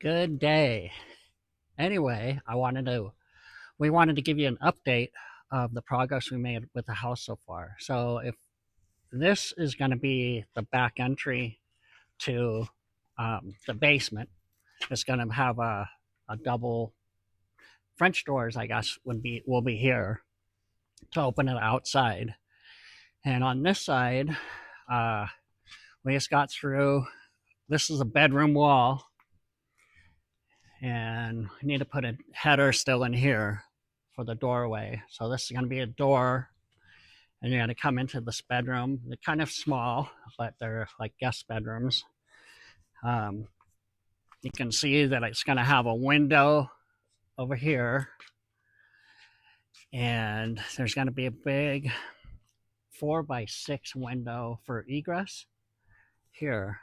Good day. Anyway, we wanted to give you an update of the progress we made with the house so far. So if this is going to be the back entry to the basement, it's going to have a double French doors, I guess, will be here to open it outside. And on this side, we just got through. This is a bedroom wall, and we need to put a header still in here for the doorway. So this is going to be a door, and you're going to come into this bedroom. They're kind of small, but they're like guest bedrooms. You can see that it's going to have a window over here, and there's going to be a big 4x6 window for egress here.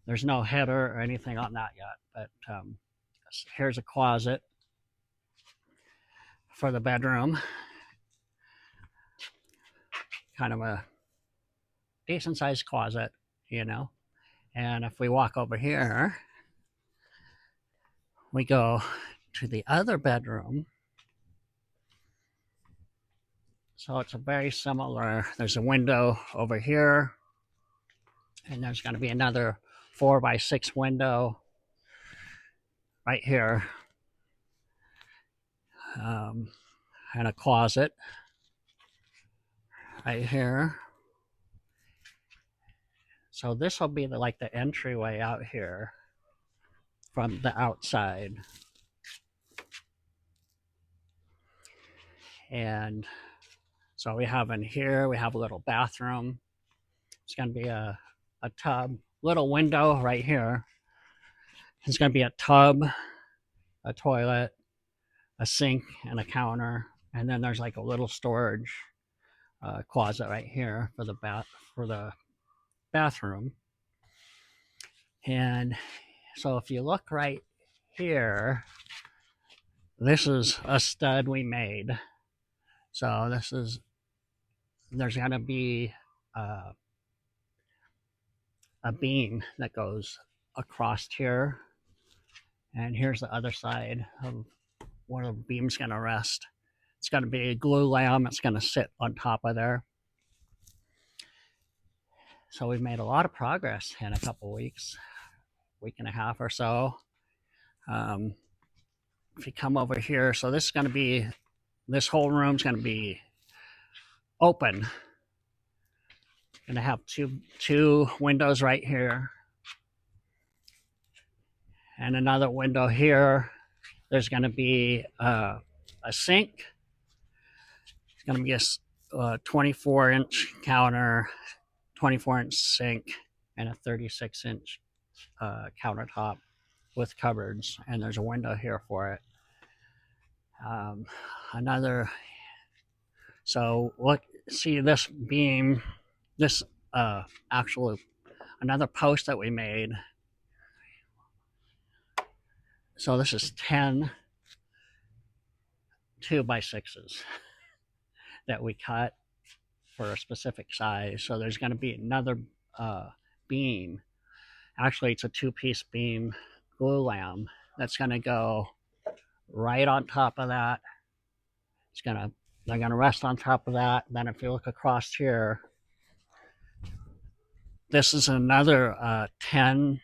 There's no header or anything on that yet, but here's a closet for the bedroom. Kind of a decent sized closet, you know. And if we walk over here, we go to the other bedroom. So it's a very similar, there's a window over here, and there's going to be another 4x6 window right here, and a closet right here. So this will be like the entryway out here from the outside. And so we have in here, we have a little bathroom. It's going to be a tub, little window right here. It's going to be a tub, a toilet, a sink, and a counter. And then there's like a little storage closet right here for the bathroom. And so if you look right here, this is a stud we made. So there's going to be a beam that goes across here, and here's the other side of where the beam's going to rest. It's going to be a glue lamb that's going to sit on top of there. So we've made a lot of progress in a couple weeks, week and a half or so. If you come over here, so this whole room's going to be open. Going to have two windows right here, and another window here. There's going to be a sink. It's going to be a 24-inch counter, 24-inch sink, and a 36-inch countertop with cupboards, and there's a window here for it. So look, see this beam, this another post that we made. So this is 10 2x6s that we cut for a specific size. So there's going to be another beam. Actually, it's a two-piece beam glue lamb that's going to go right on top of that. They're going to rest on top of that. Then if you look across here, this is another 10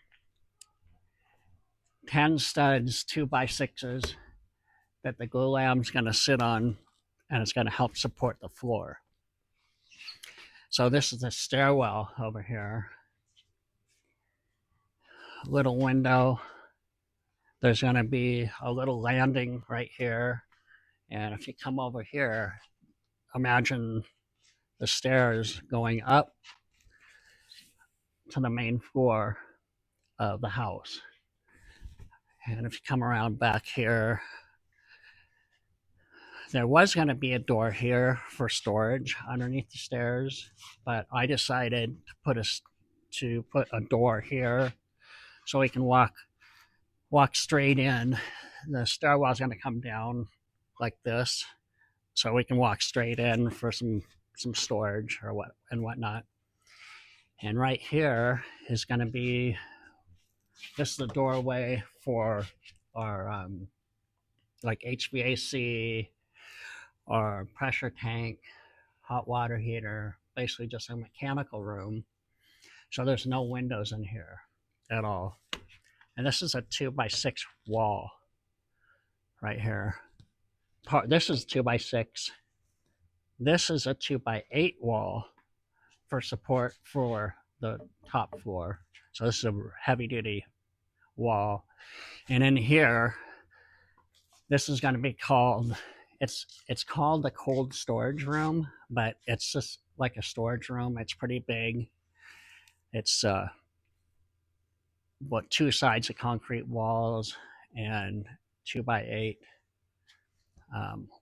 studs 2x6s that the glue lamb's going to sit on, and it's going to help support the floor. So this is the stairwell over here. Little window. There's going to be a little landing right here. And if you come over here, imagine the stairs going up to the main floor of the house. And if you come around back here, there was going to be a door here for storage underneath the stairs, but I decided to put a door here so we can walk straight in. The stairwell is going to come down like this, so we can walk straight in for some storage or whatnot. And right here is going to be This is the doorway for our like HVAC, our pressure tank, hot water heater, basically just a mechanical room. So there's no windows in here at all. And this is a 2x6 wall right here. This is 2x6. This is a 2x8 wall for support for the top floor. So this is a heavy duty wall. And in here, this is going to be called, it's called the cold storage room, but it's just like a storage room. It's pretty big. It's what, 2 sides of concrete walls and 2x8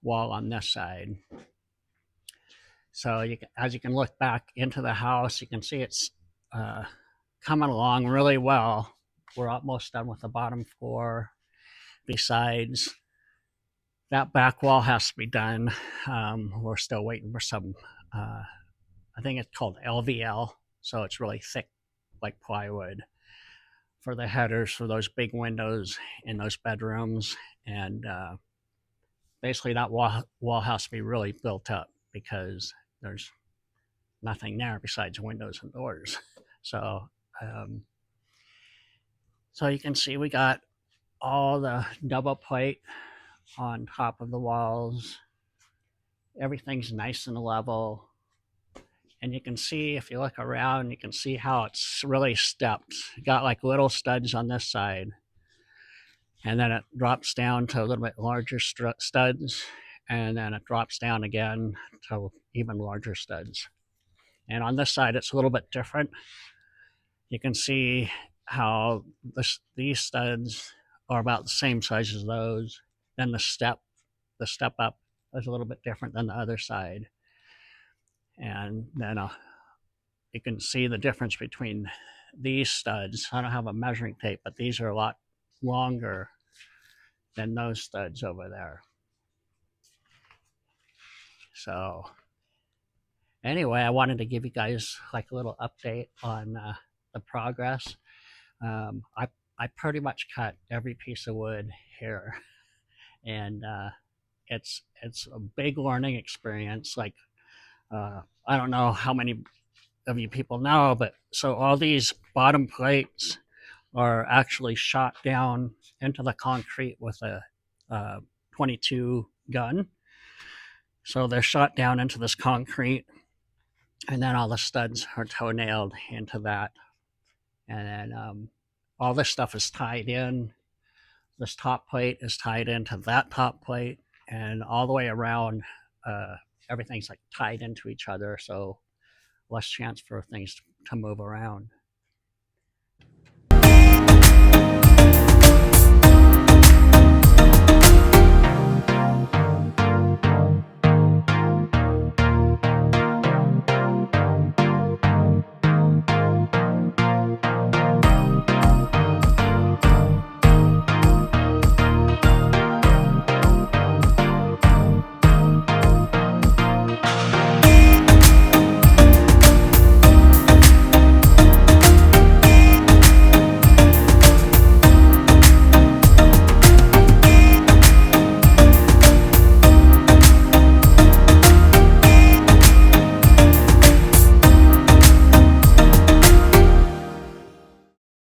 wall on this side. So as you can look back into the house, you can see it's coming along really well. We're almost done with the bottom floor. Besides, that back wall has to be done. We're still waiting for some, I think it's called LVL. So it's really thick, like plywood, for the headers for those big windows in those bedrooms. And basically that wall has to be really built up because there's nothing there besides windows and doors. So so you can see we got all the double plate on top of the walls. Everything's nice and level. And you can see, if you look around, you can see how it's really stepped. You got like little studs on this side. And then it drops down to a little bit larger studs. And then it drops down again to even larger studs. And on this side, it's a little bit different. You can see how these studs are about the same size as those. Then the step up is a little bit different than the other side. And then you can see the difference between these studs. I don't have a measuring tape, but these are a lot longer than those studs over there. So anyway, I wanted to give you guys like a little update on the progress. I pretty much cut every piece of wood here, and it's a big learning experience. Like I don't know how many of you people know, but so all these bottom plates are actually shot down into the concrete with a 22 gun. So they're shot down into this concrete, and then all the studs are toe nailed into that. And then all this stuff is tied in. This top plate is tied into that top plate, and all the way around, everything's like tied into each other, so less chance for things to move around.